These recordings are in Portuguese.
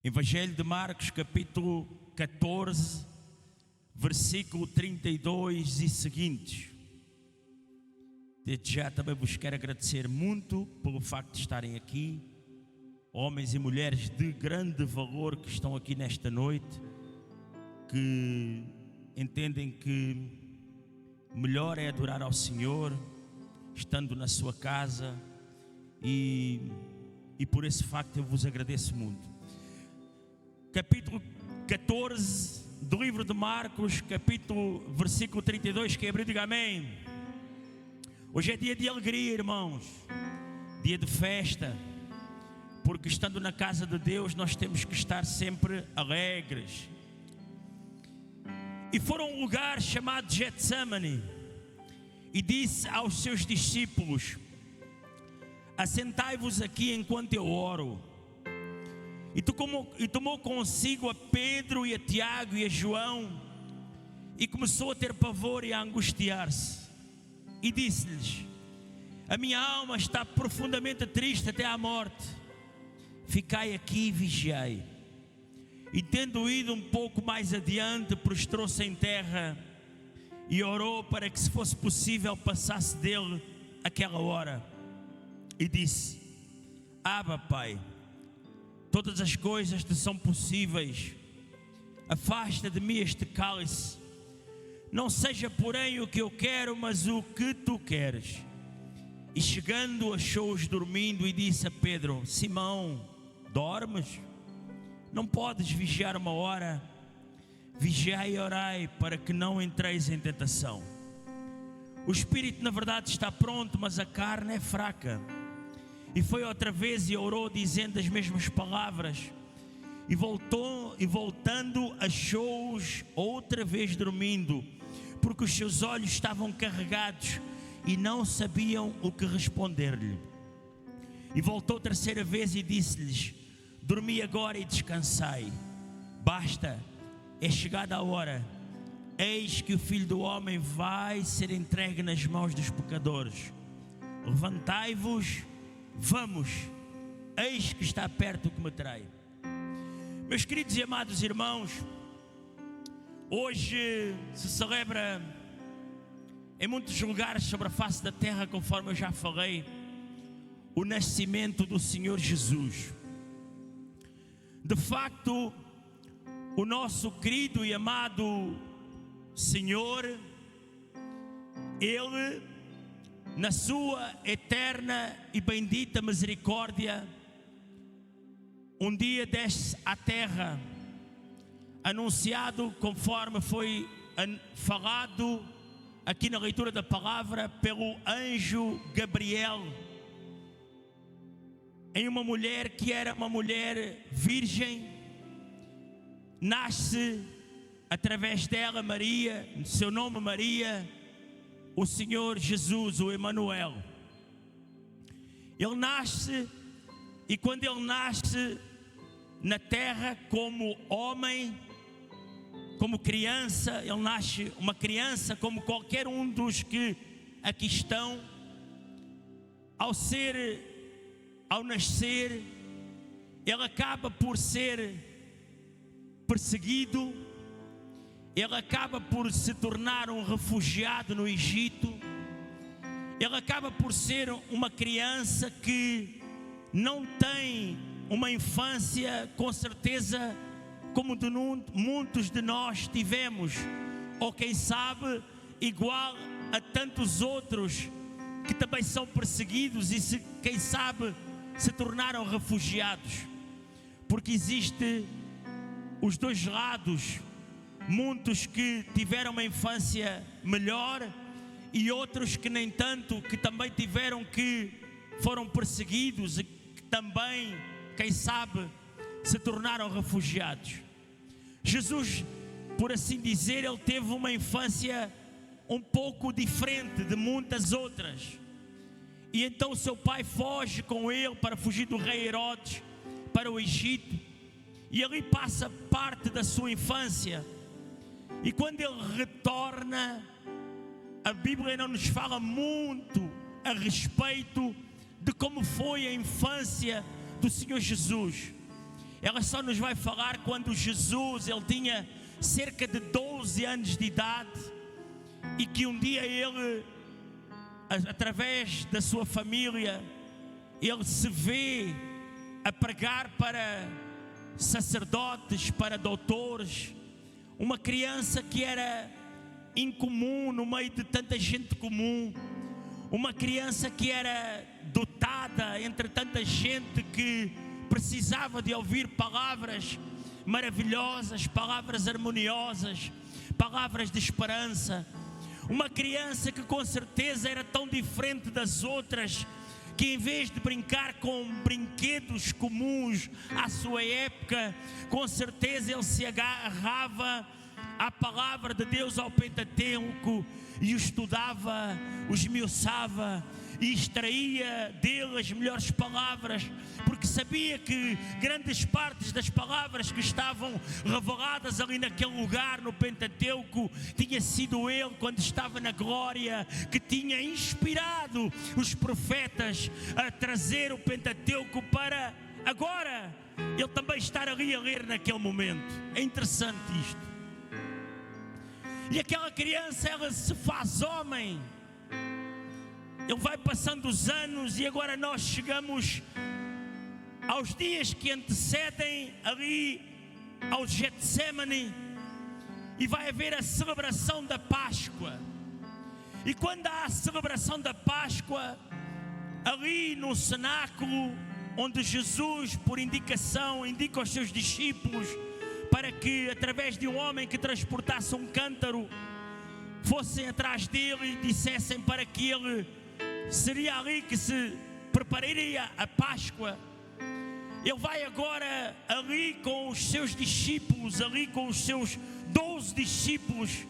Evangelho de Marcos, capítulo 14, versículo 32 e seguintes. Desde já também vos quero agradecer muito pelo facto de estarem aqui, homens e mulheres de grande valor que estão aqui nesta noite, que entendem que melhor é adorar ao Senhor, estando na sua casa, e por esse facto eu vos agradeço muito. Capítulo 14 do livro de Marcos, versículo 32, quem abriu, diga amém. Hoje é dia de alegria, irmãos, dia de festa, porque estando na casa de Deus nós temos que estar sempre alegres. E foram a um lugar chamado Getsemane, e disse aos seus discípulos: assentai-vos aqui enquanto eu oro. E tomou consigo a Pedro e a Tiago e a João, e começou a ter pavor e a angustiar-se, e disse-lhes: a minha alma está profundamente triste até à morte, ficai aqui e vigiai. E tendo ido um pouco mais adiante, prostrou-se em terra e orou para que, se fosse possível, passasse dele aquela hora. E disse: Abba, Pai, todas as coisas te são possíveis, afasta de mim este cálice, não seja porém o que eu quero, mas o que tu queres. E chegando, achou-os dormindo e disse a Pedro: Simão, dormes? Não podes vigiar uma hora? Vigiai e orai, para que não entreis em tentação. O espírito na verdade está pronto, mas a carne é fraca. E foi outra vez e orou, dizendo as mesmas palavras. E voltando, achou-os outra vez dormindo, porque os seus olhos estavam carregados e não sabiam o que responder-lhe. E voltou terceira vez e disse-lhes: dormi agora e descansai. Basta, é chegada a hora. Eis que o Filho do Homem vai ser entregue nas mãos dos pecadores. Levantai-vos, vamos, eis que está perto o que me trai. Meus queridos e amados irmãos, hoje se celebra em muitos lugares sobre a face da terra, conforme eu já falei, o nascimento do Senhor Jesus. De facto, o nosso querido e amado Senhor, Ele, na sua eterna e bendita misericórdia, um dia desce à terra, anunciado conforme foi falado aqui na leitura da palavra pelo anjo Gabriel, em uma mulher que era uma mulher virgem. Nasce através dela, Maria, seu nome Maria, o Senhor Jesus, o Emanuel. Ele nasce, e quando ele nasce na terra como homem, como criança, ele nasce uma criança como qualquer um dos que aqui estão. Ao nascer, ele acaba por ser perseguido, ele acaba por se tornar um refugiado no Egito, ele acaba por ser uma criança que não tem uma infância, com certeza, como muitos de nós tivemos, ou quem sabe, igual a tantos outros que também são perseguidos e quem sabe se tornaram refugiados, porque existe os dois lados. Muitos que tiveram uma infância melhor e outros que nem tanto, que também foram perseguidos e que também, quem sabe, se tornaram refugiados. Jesus, por assim dizer, ele teve uma infância um pouco diferente de muitas outras. E então seu pai foge com ele para fugir do rei Herodes para o Egito, e ali passa parte da sua infância. E quando ele retorna, a Bíblia não nos fala muito a respeito de como foi a infância do Senhor Jesus. ela só nos vai falar quando Jesus, ele tinha cerca de 12 anos de idade, e que um dia ele, através da sua família, ele se vê a pregar para sacerdotes, para doutores, uma criança que era incomum no meio de tanta gente comum, uma criança que era dotada entre tanta gente que precisava de ouvir palavras maravilhosas, palavras harmoniosas, palavras de esperança. Uma criança que com certeza era tão diferente das outras, que em vez de brincar com brinquedos comuns à sua época, com certeza ele se agarrava à palavra de Deus, ao Pentateuco, e o estudava, o esmiuçava e extraía dele as melhores palavras, porque sabia que grandes partes das palavras que estavam reveladas ali naquele lugar no Pentateuco, tinha sido ele, quando estava na glória, que tinha inspirado os profetas a trazer o Pentateuco para agora ele também estar ali a ler naquele momento. É interessante isto. E aquela criança, ela se faz homem. Ele vai passando os anos, e agora nós chegamos aos dias que antecedem ali ao Getsemane, e vai haver a celebração da Páscoa. E quando há a celebração da Páscoa, ali no cenáculo, onde Jesus, por indicação, indica aos seus discípulos para que, através de um homem que transportasse um cântaro, fossem atrás dele e dissessem para que ele seria ali que se prepararia a Páscoa. Ele vai agora ali com os seus discípulos, ali com os seus 12 discípulos,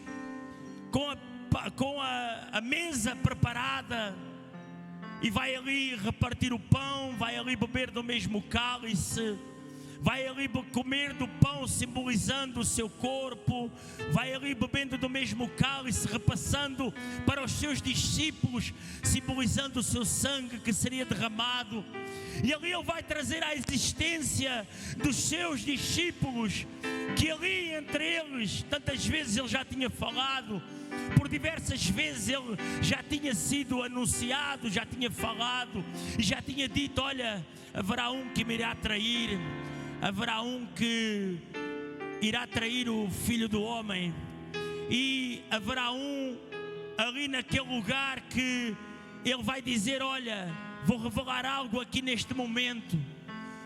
com a mesa preparada, e vai ali repartir o pão, vai ali beber do mesmo cálice, vai ali comer do pão simbolizando o seu corpo, vai ali bebendo do mesmo cálice, repassando para os seus discípulos, simbolizando o seu sangue que seria derramado. E ali ele vai trazer à existência dos seus discípulos, que ali entre eles, tantas vezes ele já tinha falado, por diversas vezes ele já tinha sido anunciado, já tinha falado e já tinha dito: olha, haverá um que me irá trair, haverá um que irá trair o Filho do Homem, e haverá um ali naquele lugar que ele vai dizer: olha, vou revelar algo aqui neste momento.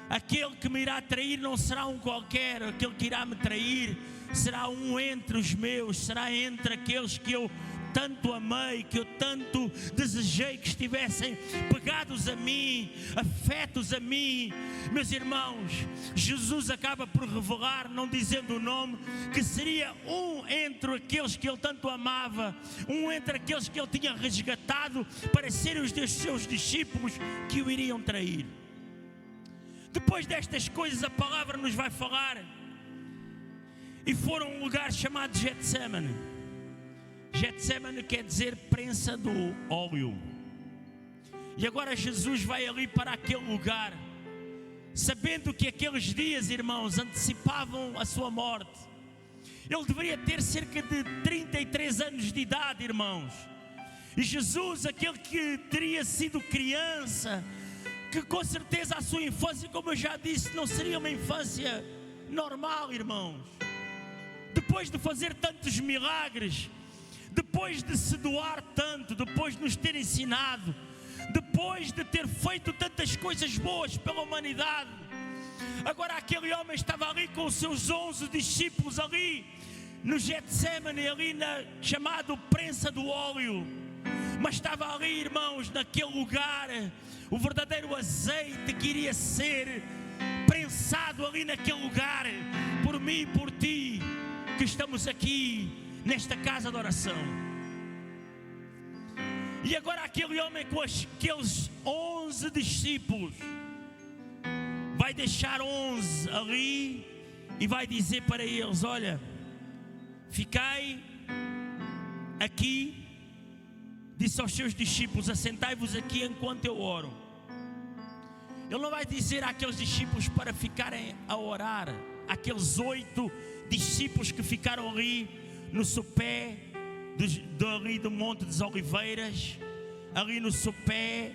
Aquele que me irá trair não será um qualquer, aquele que irá me trair será um entre os meus, será entre aqueles que eu tanto amei, que eu tanto desejei que estivessem pegados a mim, afetos a mim. Meus irmãos, Jesus acaba por revelar, não dizendo o nome, que seria um entre aqueles que ele tanto amava, um entre aqueles que ele tinha resgatado para serem os seus discípulos, que o iriam trair. Depois destas coisas, a palavra nos vai falar: e foram a um lugar chamado Getsemane. Getsemane quer dizer prensa do óleo. E agora Jesus vai ali para aquele lugar, sabendo que aqueles dias, irmãos, antecipavam a sua morte. Ele deveria ter cerca de 33 anos de idade, irmãos. E Jesus, aquele que teria sido criança, que com certeza a sua infância, como eu já disse, não seria uma infância normal, irmãos. Depois de fazer tantos milagres, depois de se doar tanto, depois de nos ter ensinado, depois de ter feito tantas coisas boas pela humanidade, agora aquele homem estava ali com os seus 11 discípulos ali no Getsemane, ali na chamado prensa do óleo. Mas estava ali, irmãos, naquele lugar, o verdadeiro azeite que iria ser prensado ali naquele lugar, por mim e por ti, que estamos aqui nesta casa de oração. E agora aquele homem com aqueles 11 discípulos vai deixar 11 ali e vai dizer para eles: olha, ficai aqui. Disse aos seus discípulos: assentai-vos aqui enquanto eu oro. Ele não vai dizer àqueles discípulos para ficarem a orar. Aqueles 8 discípulos que ficaram ali no sopé ali do Monte das Oliveiras, ali no sopé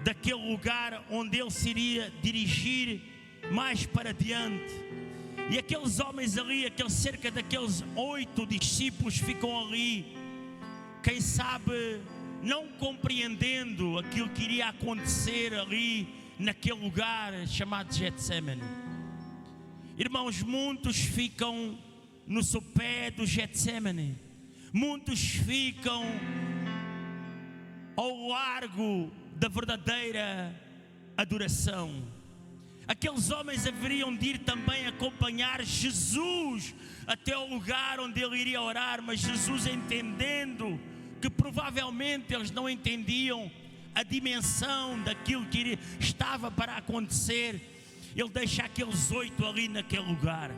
daquele lugar onde ele se iria dirigir mais para diante. E aqueles homens ali, cerca daqueles 8 discípulos ficam ali, quem sabe não compreendendo aquilo que iria acontecer ali naquele lugar chamado Getsemane. Irmãos, muitos ficam no sopé do Getsemane, muitos ficam ao largo da verdadeira adoração. Aqueles homens haveriam de ir também acompanhar Jesus até o lugar onde ele iria orar, mas Jesus, entendendo que provavelmente eles não entendiam a dimensão daquilo que estava para acontecer, ele deixa aqueles 8 ali naquele lugar.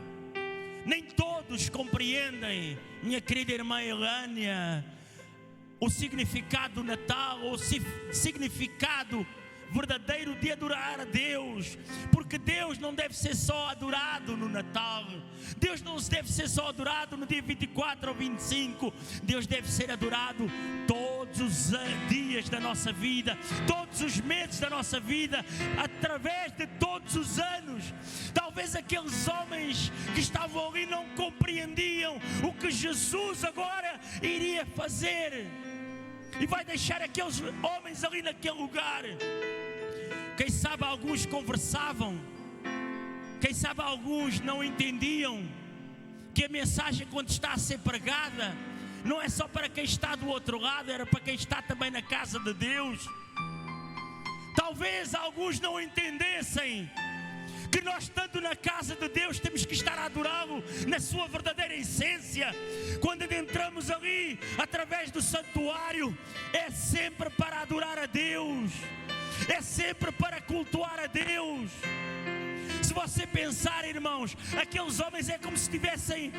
Nem todos compreendem, minha querida irmã Elânia, o significado do Natal, ou o significado verdadeiro de adorar a Deus, porque Deus não deve ser só adorado no Natal, Deus não deve ser só adorado no dia 24 ou 25, Deus deve ser adorado todos os dias da nossa vida, todos os meses da nossa vida, através de todos os anos. Talvez aqueles homens que estavam ali não compreendiam o que Jesus agora iria fazer, e vai deixar aqueles homens ali naquele lugar. Quem sabe alguns conversavam, quem sabe alguns não entendiam que a mensagem, quando está a ser pregada, não é só para quem está do outro lado, era para quem está também na casa de Deus. Talvez alguns não entendessem que nós, estando na casa de Deus, temos que estar a adorá-lo na sua verdadeira essência. Quando adentramos ali, através do santuário, é sempre para adorar a Deus, é sempre para cultuar a Deus. Se você pensar, irmãos, aqueles homens é como se estivessem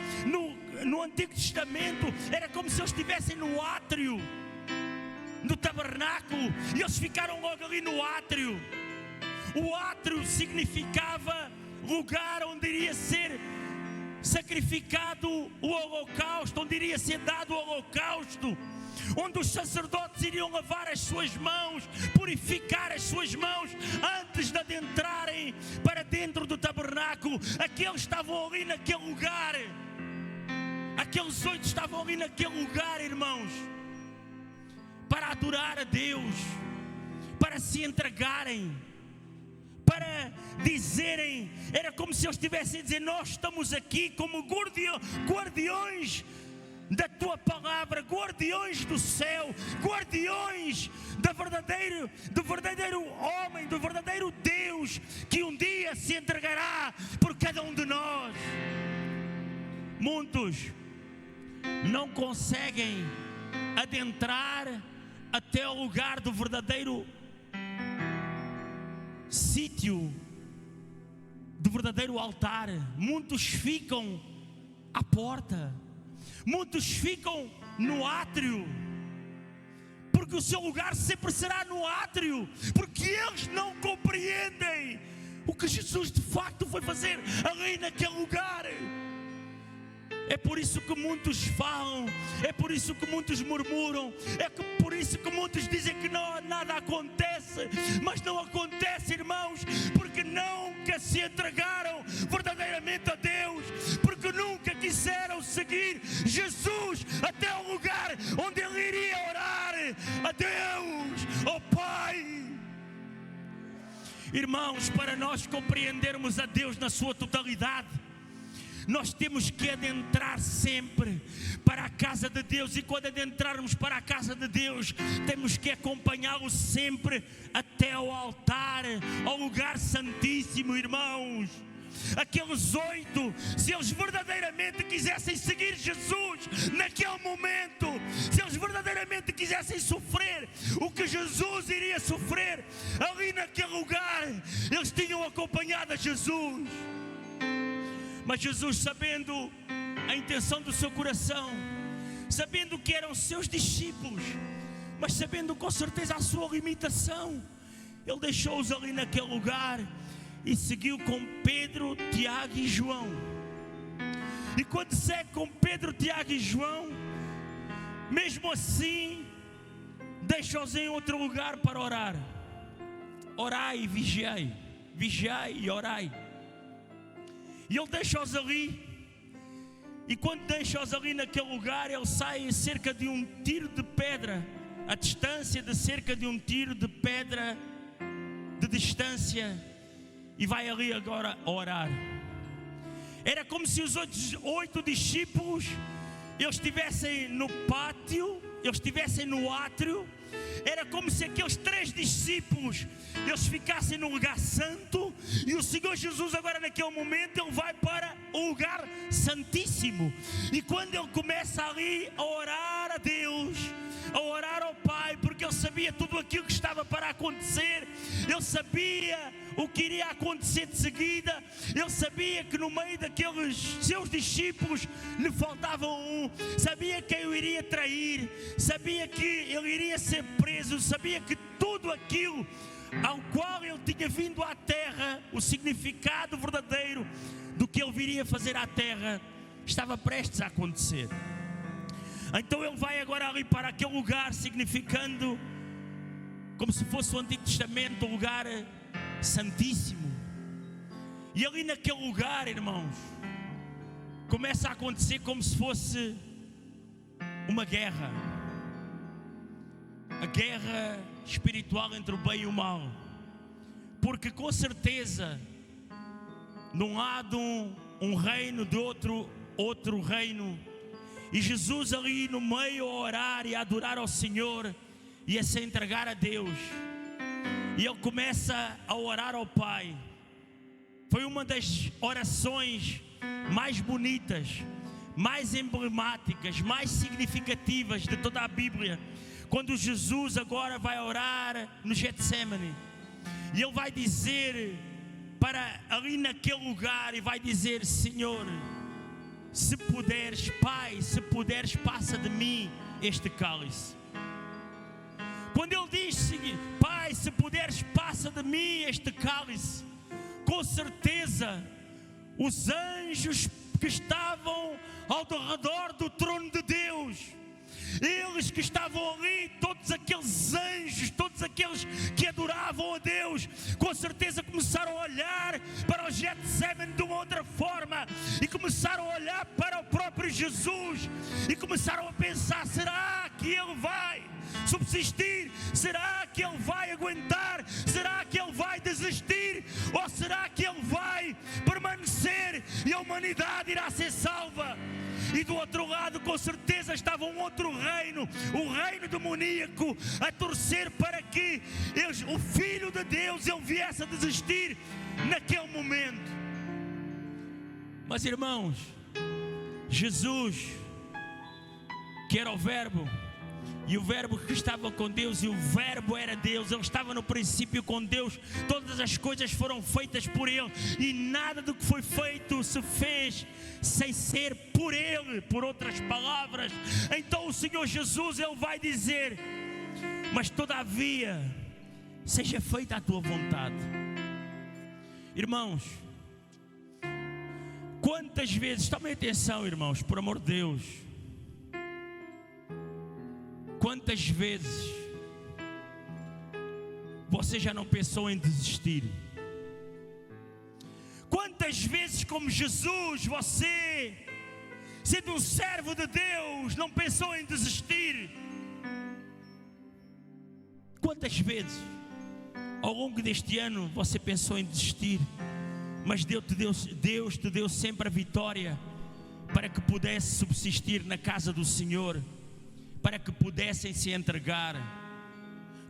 no Antigo Testamento, era como se eles estivessem no átrio, no tabernáculo, e eles ficaram logo ali no átrio. O átrio significava lugar onde iria ser sacrificado o holocausto, onde iria ser dado o holocausto, onde os sacerdotes iriam lavar as suas mãos, purificar as suas mãos antes de adentrarem para dentro do tabernáculo. Aqueles estavam ali naquele lugar, aqueles 8 estavam ali naquele lugar, irmãos, para adorar a Deus, para se entregarem, para dizerem, era como se eles estivessem a dizer: nós estamos aqui como guardiões da tua palavra, guardiões do céu, guardiões do verdadeiro homem, do verdadeiro Deus, que um dia se entregará por cada um de nós. Muitos não conseguem adentrar até o lugar do verdadeiro sítio, do verdadeiro altar. Muitos ficam à porta, muitos ficam no átrio, porque o seu lugar sempre será no átrio, porque eles não compreendem o que Jesus de facto foi fazer ali naquele lugar. É por isso que muitos falam, é por isso que muitos murmuram, por isso que muitos dizem que nada acontece. Mas não acontece, irmãos, porque nunca se entregaram verdadeiramente a Deus, porque nunca quiseram seguir Jesus até o lugar onde Ele iria orar a Deus, ao Pai. Irmãos, para nós compreendermos a Deus na sua totalidade, nós temos que adentrar sempre para a casa de Deus. E quando adentrarmos para a casa de Deus, temos que acompanhá-lo sempre até ao altar, ao lugar santíssimo, irmãos. Aqueles 8, se eles verdadeiramente quisessem seguir Jesus naquele momento, se eles verdadeiramente quisessem sofrer o que Jesus iria sofrer ali naquele lugar, eles tinham acompanhado a Jesus. Mas Jesus, sabendo a intenção do seu coração, sabendo que eram seus discípulos, mas sabendo com certeza a sua limitação, Ele deixou-os ali naquele lugar e seguiu com Pedro, Tiago e João. E quando segue com Pedro, Tiago e João, mesmo assim, deixa-os em outro lugar para orar. Orai e vigiai. Vigiai e orai. E ele deixa-os ali. E quando deixa-os ali naquele lugar, ele sai a cerca de um tiro de pedra, a distância de cerca de um tiro de pedra de distância, e vai ali agora orar. Era como se os outros 8 discípulos, eles estivessem no pátio, eles estivessem no átrio. Era como se aqueles 3 discípulos, eles ficassem no lugar santo, e o Senhor Jesus agora naquele momento, ele vai para o lugar santíssimo. E quando ele começa ali a orar a Deus, a orar ao Pai, porque ele sabia tudo aquilo que estava para acontecer, ele sabia o que iria acontecer de seguida, ele sabia que no meio daqueles seus discípulos lhe faltava um, sabia quem o iria trair, sabia que ele iria ser preso, sabia que tudo aquilo ao qual ele tinha vindo à terra, o significado verdadeiro do que ele viria fazer à terra, estava prestes a acontecer. Então ele vai agora ali para aquele lugar, significando como se fosse o Antigo Testamento, um lugar santíssimo. E ali naquele lugar, irmãos, começa a acontecer como se fosse uma guerra. A guerra espiritual entre o bem e o mal. Porque com certeza, de um lado um reino, de outro reino. E Jesus ali no meio a orar e a adorar ao Senhor e a se entregar a Deus. E ele começa a orar ao Pai. Foi uma das orações mais bonitas, mais emblemáticas, mais significativas de toda a Bíblia. Quando Jesus agora vai orar no Getsemane. E ele vai dizer para ali naquele lugar, e vai dizer: Senhor, se puderes, Pai, se puderes, passa de mim este cálice. Quando ele diz: Pai, se puderes, passa de mim este cálice, com certeza os anjos que estavam ao redor do trono de Deus, eles que estavam ali, todos aqueles anjos, todos aqueles que adoravam a Deus, com certeza começaram a olhar para o Getsemane de uma outra forma, e começaram a olhar para o próprio Jesus, e começaram a pensar: será que ele vai subsistir? Será que ele vai aguentar? Será que ele vai desistir? Ou será que ele vai permanecer e a humanidade irá ser salva? E do outro lado, com certeza, estava um outro reino, o reino demoníaco, a torcer para que o Filho de Deus ele viesse a desistir naquele momento. Mas irmãos, Jesus, que era o Verbo, e o Verbo que estava com Deus, e o Verbo era Deus, ele estava no princípio com Deus, todas as coisas foram feitas por ele, e nada do que foi feito se fez sem ser por ele. Por outras palavras, então o Senhor Jesus, ele vai dizer: mas todavia seja feita a tua vontade. Irmãos, quantas vezes, tomem atenção irmãos, por amor de Deus, quantas vezes você já não pensou em desistir? Quantas vezes, como Jesus, você, sendo um servo de Deus, não pensou em desistir? Quantas vezes ao longo deste ano você pensou em desistir? Mas Deus te deu sempre a vitória para que pudesse subsistir na casa do Senhor, para que pudessem se entregar.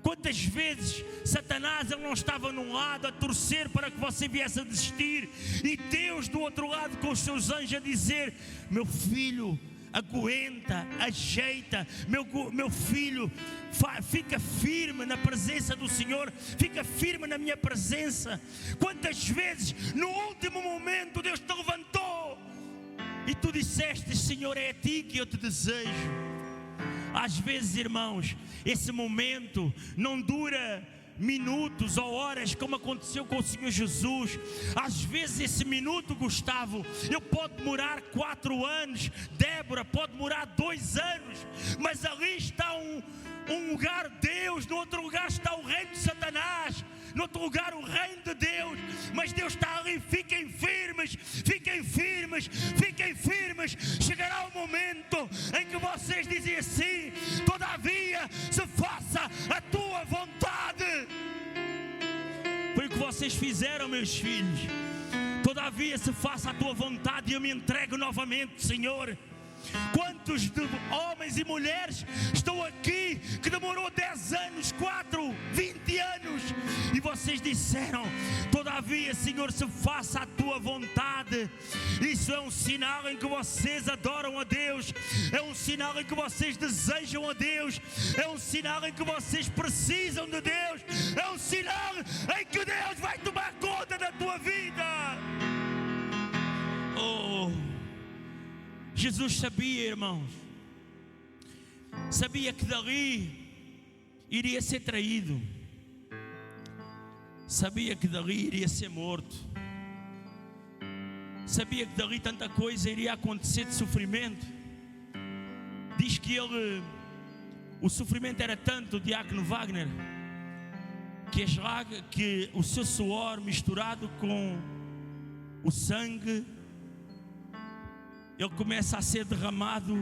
Quantas vezes Satanás ele não estava num lado a torcer para que você viesse a desistir, e Deus do outro lado com os seus anjos a dizer: meu filho, aguenta, ajeita, meu filho, fica firme na presença do Senhor, fica firme na minha presença. Quantas vezes no último momento Deus te levantou e tu disseste: Senhor, é a ti que eu te desejo. Às vezes, irmãos, esse momento não dura minutos ou horas, como aconteceu com o Senhor Jesus. Às vezes esse minuto, Gustavo, ele pode demorar 4 anos, Débora, pode demorar 2 anos, mas ali está um lugar Deus, no outro lugar está o reino de Satanás, no outro lugar o reino de Deus, mas Deus está ali. Fiquem firmes, fiquem firmes, fiquem firmes. Chegará o momento em que vocês dizem assim: todavia se faça a tua vontade. Foi o que vocês fizeram, meus filhos. Todavia se faça a tua vontade, e eu me entrego novamente, Senhor. Quantos de homens e mulheres estão aqui que demorou 10 anos, 4, 20 anos, e vocês disseram: todavia, Senhor, se faça a tua vontade. Isso é um sinal em que vocês adoram a Deus, é um sinal em que vocês desejam a Deus, é um sinal em que vocês precisam de Deus, é um sinal em que Deus vai tomar conta da tua vida. Oh, Jesus sabia, irmãos, sabia que dali iria ser traído, sabia que dali iria ser morto, sabia que dali tanta coisa iria acontecer de sofrimento. Diz que o sofrimento era tanto, o diácono Wagner, que o seu suor misturado com o sangue, ele começa a ser derramado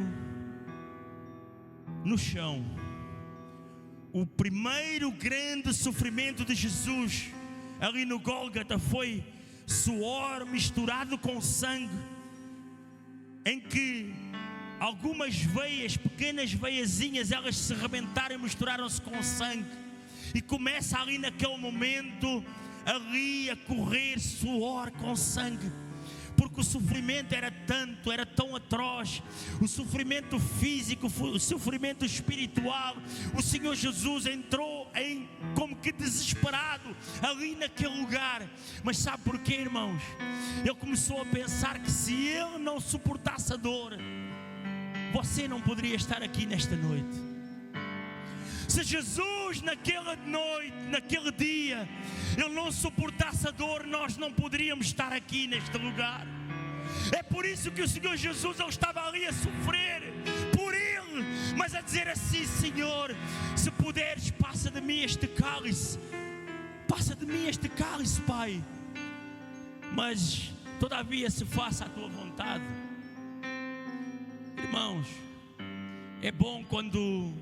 no chão. O primeiro grande sofrimento de Jesus ali no Gólgota foi suor misturado com sangue, em que algumas veias, pequenas veiazinhas, elas se rebentaram e misturaram-se com sangue, e começa ali naquele momento ali a correr suor com sangue, porque o sofrimento era tanto, era tão atroz, o sofrimento físico, o sofrimento espiritual. O Senhor Jesus entrou como que desesperado ali naquele lugar. Mas sabe porquê, irmãos? Ele começou a pensar que se ele não suportasse a dor, você não poderia estar aqui nesta noite. Se Jesus naquela noite, naquele dia, ele não suportasse a dor, nós não poderíamos estar aqui neste lugar. É por isso que o Senhor Jesus, ele estava ali a sofrer por ele, mas a dizer assim: Senhor, se puderes, passa de mim este cálice, passa de mim este cálice, Pai, mas todavia se faça a tua vontade. Irmãos, é bom quando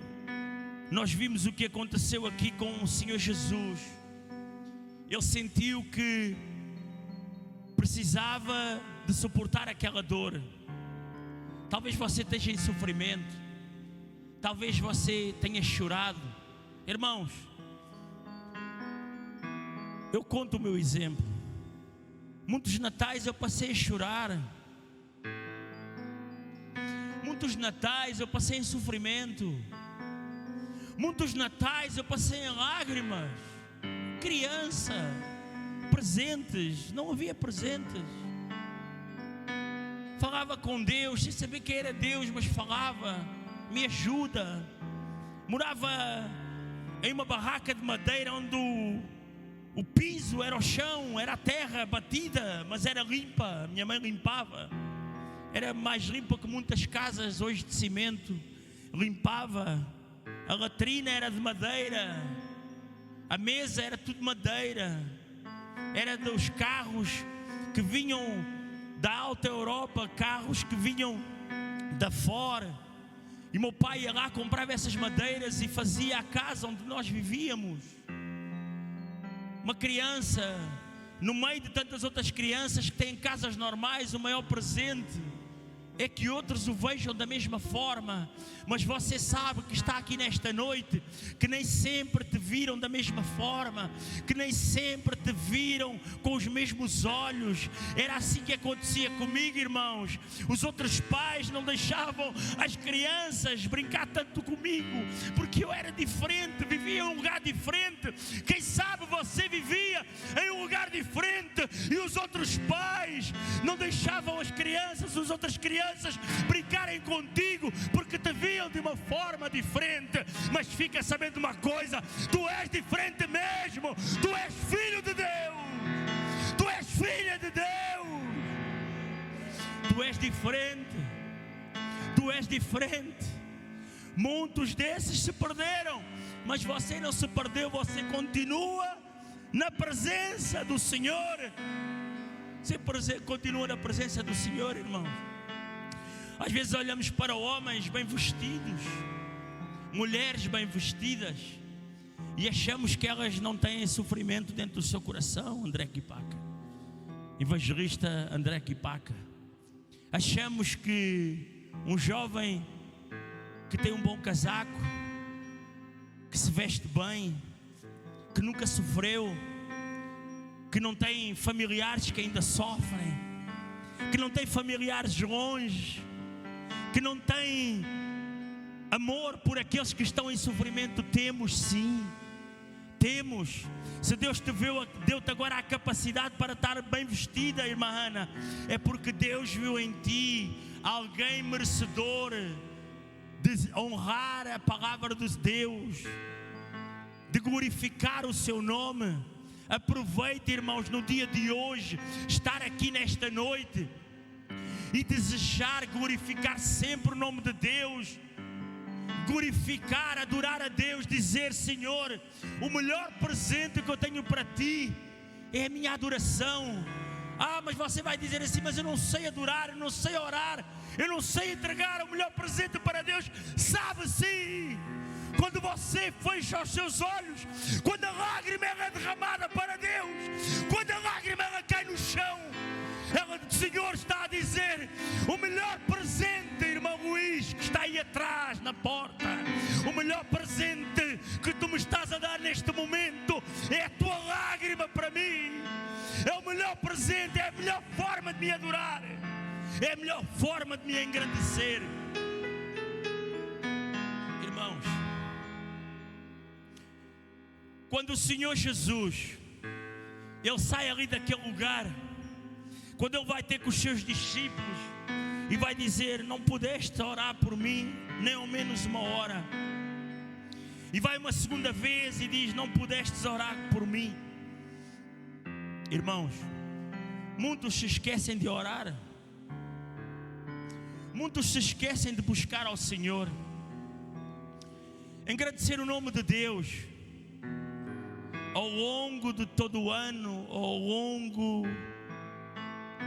nós vimos o que aconteceu aqui com o Senhor Jesus. Ele sentiu que precisava de suportar aquela dor. Talvez você esteja em sofrimento, talvez você tenha chorado. Irmãos, eu conto o meu exemplo. Muitos natais eu passei a chorar, muitos natais eu passei em sofrimento, muitos natais eu passei em lágrimas. Criança, presentes, não havia presentes. Falava com Deus sem saber quem era Deus, mas falava: me ajuda. Morava em uma barraca de madeira onde o piso era o chão, era a terra batida, mas era limpa. Minha mãe limpava, era mais limpa que muitas casas hoje de cimento. Limpava. A latrina era de madeira, a mesa era tudo madeira, era dos carros que vinham da alta Europa, carros que vinham da fora, e meu pai ia lá, comprava essas madeiras e fazia a casa onde nós vivíamos. Uma criança, no meio de tantas outras crianças que têm casas normais, o maior presente é que outros o vejam da mesma forma. Mas você sabe que está aqui nesta noite, que nem sempre te viram da mesma forma, que nem sempre te viram com os mesmos olhos. Era assim que acontecia comigo, irmãos. Os outros pais não deixavam as crianças brincar tanto comigo, porque eu era diferente, vivia em um lugar diferente. Quem sabe você vivia em um lugar diferente e os outros pais não deixavam as outras crianças brincarem contigo, porque te viam de uma forma diferente. Mas fica sabendo uma coisa: tu és diferente mesmo. diferente. Tu és diferente. Muitos desses se perderam, mas você não se perdeu, você continua na presença do Senhor. Você continua na presença do Senhor, irmãos. Às vezes olhamos para homens bem vestidos, mulheres bem vestidas, e achamos que elas não têm sofrimento dentro do seu coração. André Kipaca, evangelista André Kipaca. Achamos que um jovem que tem um bom casaco, que se veste bem, que nunca sofreu, que não tem familiares que ainda sofrem, que não tem familiares longe, que não tem amor por aqueles que estão em sofrimento. Temos sim, temos. Se Deus deu-te agora a capacidade para estar bem vestida, irmã Ana, é porque Deus viu em ti alguém merecedor de honrar a palavra de Deus, de glorificar o seu nome. Aproveite, irmãos, no dia de hoje, estar aqui nesta noite e desejar glorificar sempre o nome de Deus, glorificar, adorar a Deus, dizer: Senhor, o melhor presente que eu tenho para ti é a minha adoração. Mas você vai dizer assim: mas eu não sei adorar, eu não sei orar, eu não sei entregar o melhor presente para Deus. Sabe sim, quando você fecha os seus olhos, quando a lágrima é derramada para Deus, quando a lágrima ela cai no chão, o Senhor está a dizer: o melhor presente, irmão Luís, que está aí atrás na porta, o melhor presente que tu me estás a dar neste momento é a tua lágrima para mim. É o melhor presente, é a melhor forma de me adorar, é a melhor forma de me engrandecer. Irmãos, quando o Senhor Jesus, Ele sai ali daquele lugar, quando Ele vai ter com os seus discípulos e vai dizer: não pudeste orar por mim nem ao menos uma hora, e vai uma segunda vez e diz: não pudestes orar por mim. Irmãos, muitos se esquecem de orar, muitos se esquecem de buscar ao Senhor, agradecer o nome de Deus ao longo de todo o ano, ao longo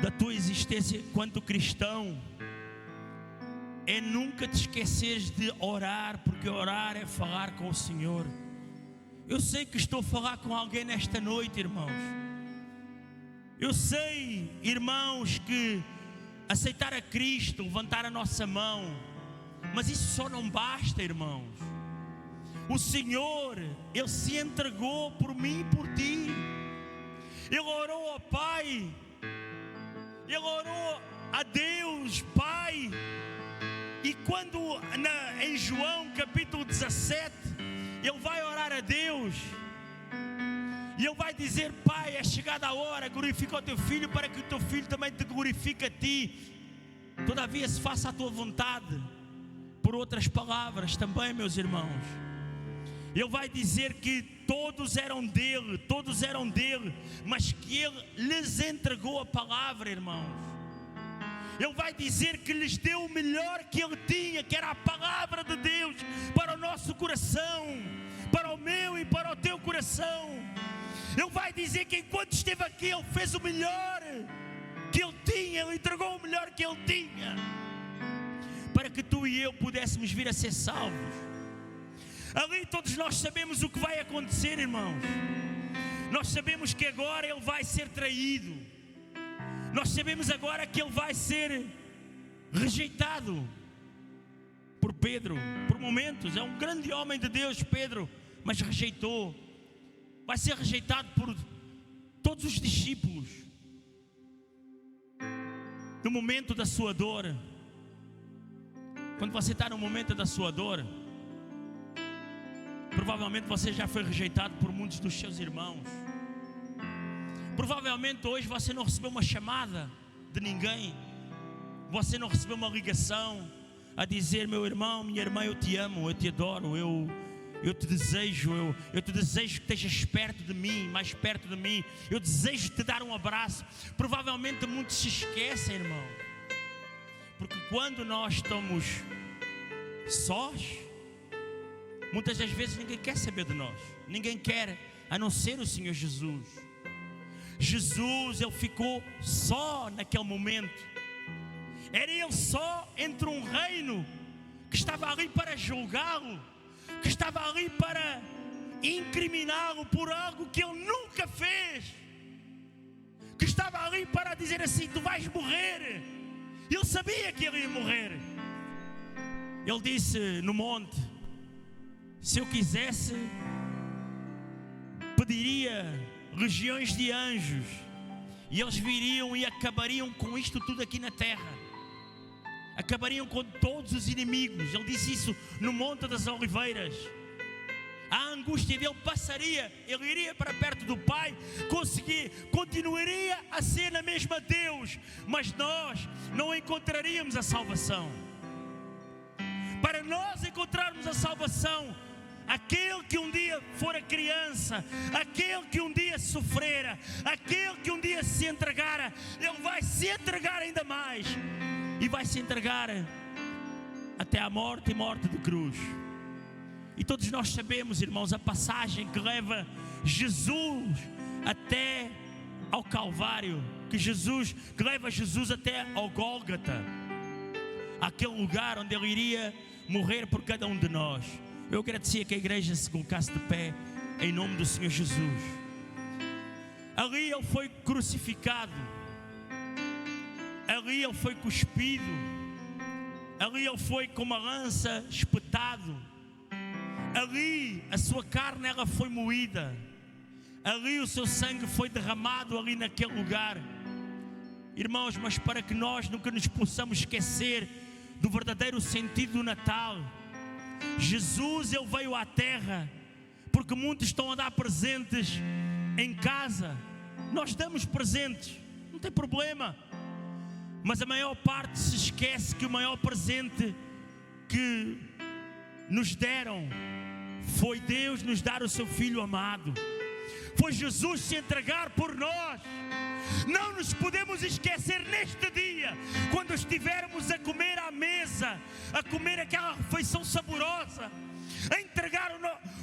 da tua existência enquanto cristão. É nunca te esqueceres de orar, porque orar é falar com o Senhor. Eu sei que estou a falar com alguém nesta noite, irmãos. Eu sei, irmãos, que aceitar a Cristo, levantar a nossa mão, mas isso só não basta, irmãos. O Senhor, Ele se entregou por mim e por ti. Ele orou ao Pai, Ele orou a Deus Pai. E quando em João capítulo 17, Ele vai orar a Deus e Ele vai dizer: Pai, é chegada a hora, glorifica o teu filho, para que o teu filho também te glorifique a ti. Todavia se faça a tua vontade. Por outras palavras também, meus irmãos, Ele vai dizer que todos eram dele, mas que Ele lhes entregou a palavra, irmãos. Ele vai dizer que lhes deu o melhor que Ele tinha, que era a palavra de Deus, para o nosso coração, para o meu e para o teu coração. Ele vai dizer que enquanto esteve aqui, Ele fez o melhor que Ele tinha, Ele entregou o melhor que Ele tinha, para que tu e eu pudéssemos vir a ser salvos. Ali todos nós sabemos o que vai acontecer, irmãos. Nós sabemos que agora Ele vai ser traído. Nós sabemos agora que Ele vai ser rejeitado por Pedro. Por momentos, é um grande homem de Deus, Pedro, mas rejeitou. Vai ser rejeitado por todos os discípulos. No momento da sua dor, quando você está no momento da sua dor, provavelmente você já foi rejeitado por muitos dos seus irmãos. Provavelmente hoje você não recebeu uma chamada de ninguém. Você não recebeu uma ligação a dizer: meu irmão, minha irmã, eu te amo, eu te adoro, eu te desejo, eu te desejo que estejas perto de mim, mais perto de mim. Eu desejo te dar um abraço. Provavelmente muitos se esquecem, irmão. Porque quando nós estamos sós, muitas das vezes ninguém quer saber de nós. Ninguém quer, a não ser o Senhor Jesus. Jesus, Ele ficou só naquele momento. Era Ele só entre um reino que estava ali para julgá-lo, que estava ali para incriminá-lo por algo que Ele nunca fez, que estava ali para dizer assim: tu vais morrer. Ele sabia que ele ia morrer. Ele disse no monte: se eu quisesse, pediria legiões de anjos e eles viriam e acabariam com isto tudo aqui na terra, acabariam com todos os inimigos. Ele disse isso no Monte das Oliveiras. A angústia dele passaria, ele iria para perto do Pai, continuaria a ser na mesma Deus, mas nós não encontraríamos a salvação. Para nós encontrarmos a salvação, aquele que um dia fora criança, aquele que um dia sofrera, aquele que um dia se entregara, ele vai se entregar ainda mais, e vai se entregar até a morte e morte de cruz. E todos nós sabemos, irmãos, a passagem que leva Jesus até ao Calvário, que leva Jesus até ao Gólgota, aquele lugar onde Ele iria morrer por cada um de nós. Eu agradecia que a igreja se colocasse de pé em nome do Senhor Jesus. Ali Ele foi crucificado, ali Ele foi cuspido, ali Ele foi com uma lança espetado, ali a sua carne ela foi moída, ali o seu sangue foi derramado ali naquele lugar. Irmãos, mas para que nós nunca nos possamos esquecer do verdadeiro sentido do Natal, Jesus, Ele veio à terra, porque muitos estão a dar presentes em casa. Nós damos presentes, não tem problema, mas a maior parte se esquece que o maior presente que nos deram foi Deus nos dar o seu Filho amado, foi Jesus se entregar por nós. Não nos podemos esquecer neste dia, quando estivermos a comer à mesa, a comer aquela refeição saborosa, a entregar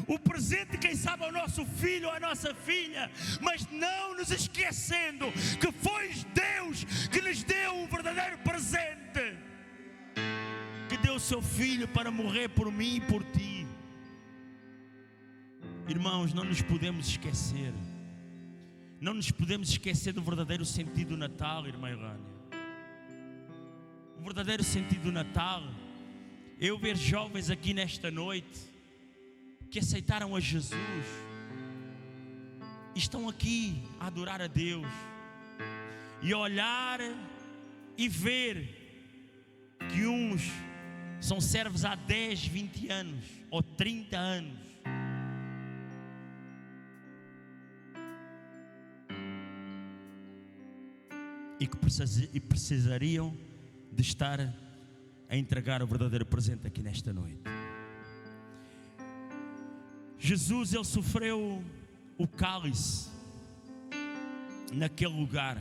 o presente, quem sabe, ao nosso filho ou à nossa filha, mas não nos esquecendo que foi Deus que nos deu o verdadeiro presente, que deu o seu Filho para morrer por mim e por ti. Irmãos, não nos podemos esquecer. Não nos podemos esquecer do verdadeiro sentido do Natal, irmã Irânia. O verdadeiro sentido do Natal, eu ver jovens aqui nesta noite que aceitaram a Jesus, estão aqui a adorar a Deus, e olhar e ver que uns são servos há 10, 20 anos ou 30 anos, e que precisariam de estar a entregar o verdadeiro presente aqui nesta noite. Jesus, Ele sofreu o cálice naquele lugar.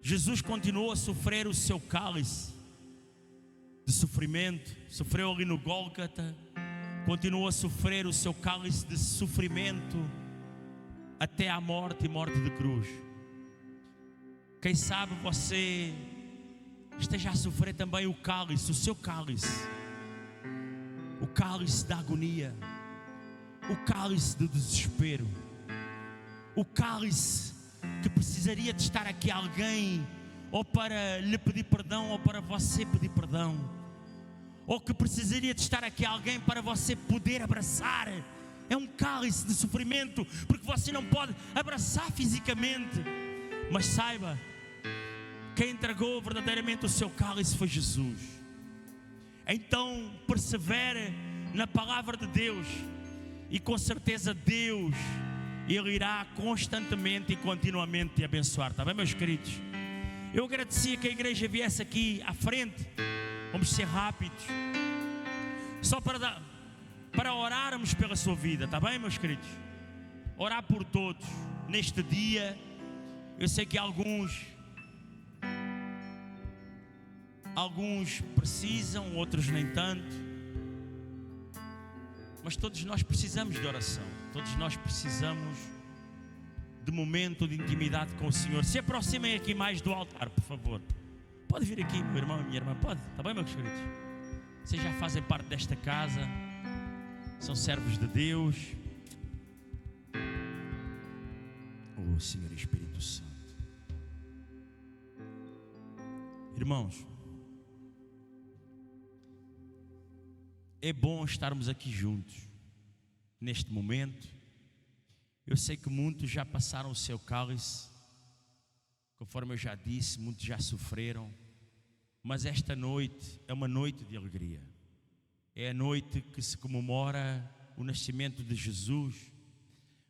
Jesus continuou a sofrer o seu cálice de sofrimento, sofreu ali no Gólgota, continuou a sofrer o seu cálice de sofrimento até à morte e morte de cruz. Quem sabe você esteja a sofrer também o cálice, o seu cálice, o cálice da agonia, o cálice do desespero, o cálice que precisaria de estar aqui alguém ou para lhe pedir perdão ou para você pedir perdão, ou que precisaria de estar aqui alguém para você poder abraçar. É um cálice de sofrimento, porque você não pode abraçar fisicamente, mas saiba, quem entregou verdadeiramente o seu cálice foi Jesus. Então persevere na palavra de Deus, e com certeza Deus, Ele irá constantemente e continuamente te abençoar. Está bem, meus queridos? Eu agradecia que a igreja viesse aqui à frente. Vamos ser rápidos, só para orarmos pela sua vida. Está bem, meus queridos? Orar por todos neste dia. Eu sei que alguns Alguns precisam, outros nem tanto. Mas todos nós precisamos de oração. Todos nós precisamos de momento de intimidade com o Senhor. Se aproximem aqui mais do altar, por favor. Pode vir aqui, meu irmão e minha irmã. Pode, está bem, meus queridos? Vocês já fazem parte desta casa. São servos de Deus. Oh, Senhor Espírito Santo. Irmãos, é bom estarmos aqui juntos neste momento. Eu sei que muitos já passaram o seu cálice, conforme eu já disse, muitos já sofreram, mas esta noite é uma noite de alegria. É a noite que se comemora o nascimento de Jesus,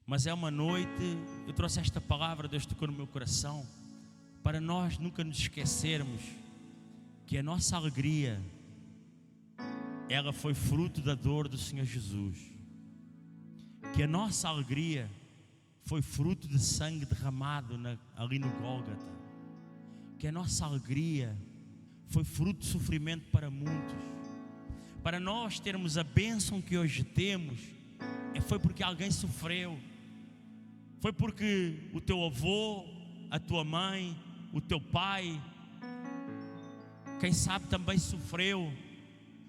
mas é uma noite, eu trouxe esta palavra, Deus tocou no meu coração, para nós nunca nos esquecermos que a nossa alegria, ela foi fruto da dor do Senhor Jesus. Que a nossa alegria foi fruto de sangue derramado ali no Gólgota. Que a nossa alegria foi fruto de sofrimento para muitos. Para nós termos a bênção que hoje temos, foi porque alguém sofreu. Foi porque o teu avô, a tua mãe, o teu pai, quem sabe também sofreu.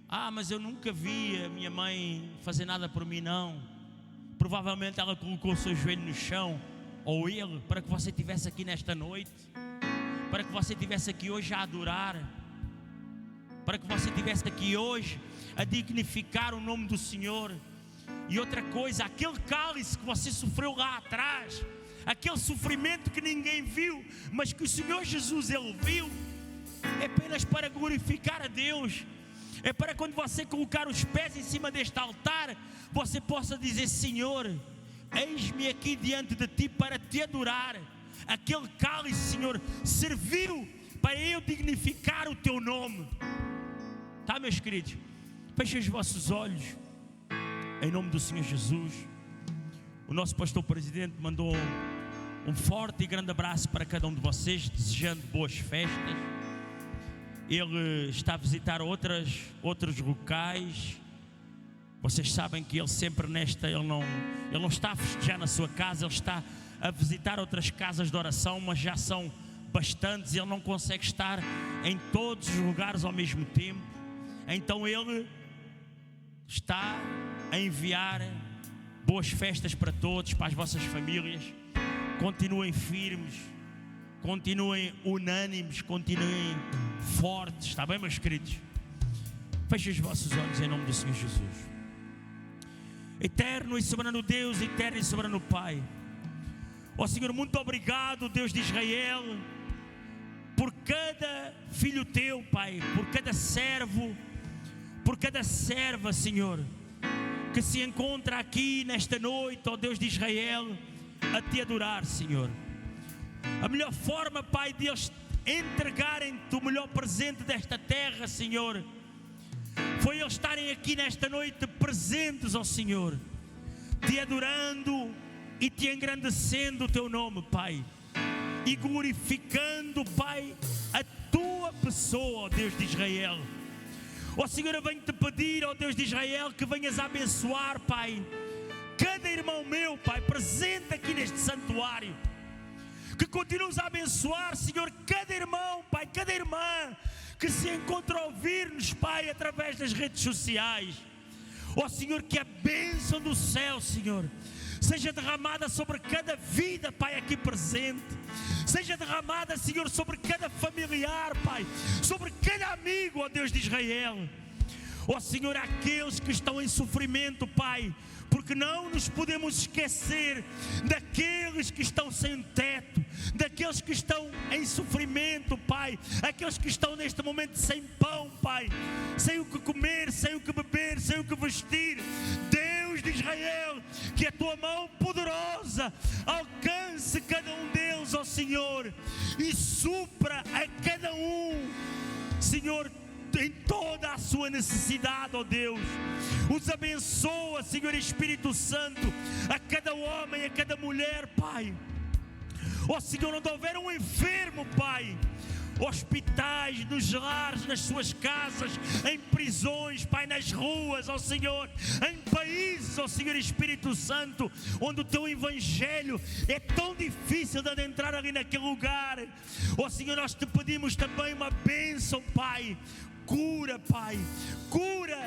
Ah, mas eu nunca vi a minha mãe fazer nada por mim, não. Provavelmente ela colocou o seu joelho no chão, ou ele, para que você estivesse aqui nesta noite, para que você estivesse aqui hoje a adorar, para que você estivesse aqui hoje a dignificar o nome do Senhor. E outra coisa, aquele cálice que você sofreu lá atrás, aquele sofrimento que ninguém viu, mas que o Senhor Jesus, Ele viu, é apenas para glorificar a Deus. É para quando você colocar os pés em cima deste altar, você possa dizer: Senhor, eis-me aqui diante de Ti para Te adorar. Aquele cálice, Senhor, serviu para eu dignificar o Teu nome. Tá, meus queridos? Fechem os vossos olhos, em nome do Senhor Jesus. O nosso pastor presidente mandou um forte e grande abraço para cada um de vocês, desejando boas festas. Ele está a visitar outros locais. Vocês sabem que ele sempre ele não está a festejar na sua casa, ele está a visitar outras casas de oração, mas já são bastantes e ele não consegue estar em todos os lugares ao mesmo tempo. Então ele está a enviar boas festas para todos, para as vossas famílias. Continuem firmes, continuem unânimes, continuem fortes, está bem, meus queridos? Fechem os vossos olhos em nome do Senhor Jesus. Eterno e soberano Deus, eterno e soberano Pai, ó Senhor, muito obrigado, Deus de Israel, por cada filho Teu, Pai, por cada servo, por cada serva, Senhor, que se encontra aqui nesta noite, ó Deus de Israel, a Te adorar, Senhor. A melhor forma, Pai, de eles entregarem-Te o melhor presente desta terra, Senhor, foi eles estarem aqui nesta noite presentes ao Senhor, Te adorando e Te engrandecendo o Teu nome, Pai, e glorificando, Pai, a Tua pessoa, ó Deus de Israel. Ó Senhor, eu venho-Te pedir, ó Deus de Israel, que venhas a abençoar, Pai, cada irmão meu, Pai, presente aqui neste santuário. Que continues a abençoar, Senhor, cada irmão, Pai, cada irmã que se encontra a ouvir-nos, Pai, através das redes sociais. Ó Senhor, que a bênção do céu, Senhor, seja derramada sobre cada vida, Pai, aqui presente. Seja derramada, Senhor, sobre cada familiar, Pai, sobre cada amigo, ó Deus de Israel. Ó Senhor, aqueles que estão em sofrimento, Pai, porque não nos podemos esquecer daqueles que estão sem teto, daqueles que estão em sofrimento, Pai, aqueles que estão neste momento sem pão, Pai, sem o que comer, sem o que beber, sem o que vestir. Deus de Israel, que a Tua mão poderosa alcance cada um deles, ó Senhor, e supra a cada um, Senhor, em toda a sua necessidade, ó Deus. Os abençoa, Senhor Espírito Santo, a cada homem, a cada mulher, Pai. Ó Senhor, onde houver um enfermo, Pai, hospitais, nos lares, nas suas casas, em prisões, Pai, nas ruas, ó Senhor, em países, ó Senhor Espírito Santo, onde o Teu Evangelho é tão difícil de adentrar ali naquele lugar. Ó Senhor, nós Te pedimos também uma bênção, Pai. Cura, Pai, cura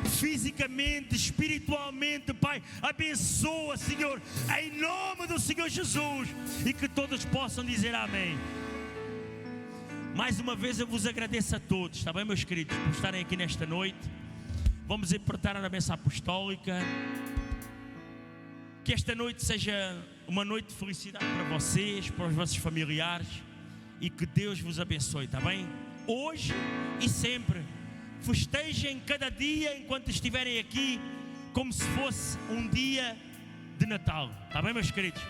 fisicamente, espiritualmente, Pai. Abençoa, Senhor, em nome do Senhor Jesus, e que todos possam dizer amém. Mais uma vez eu vos agradeço a todos, está bem, meus queridos, por estarem aqui nesta noite. Vamos apertar a bênção apostólica. Que esta noite seja uma noite de felicidade para vocês, para os vossos familiares, e que Deus vos abençoe, está bem? Hoje e sempre. Festejem cada dia enquanto estiverem aqui, como se fosse um dia de Natal, está bem, meus queridos?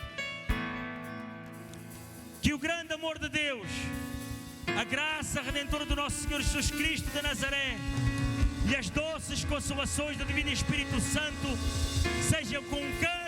Que o grande amor de Deus, a graça redentora do nosso Senhor Jesus Cristo de Nazaré e as doces consolações do Divino Espírito Santo sejam com cada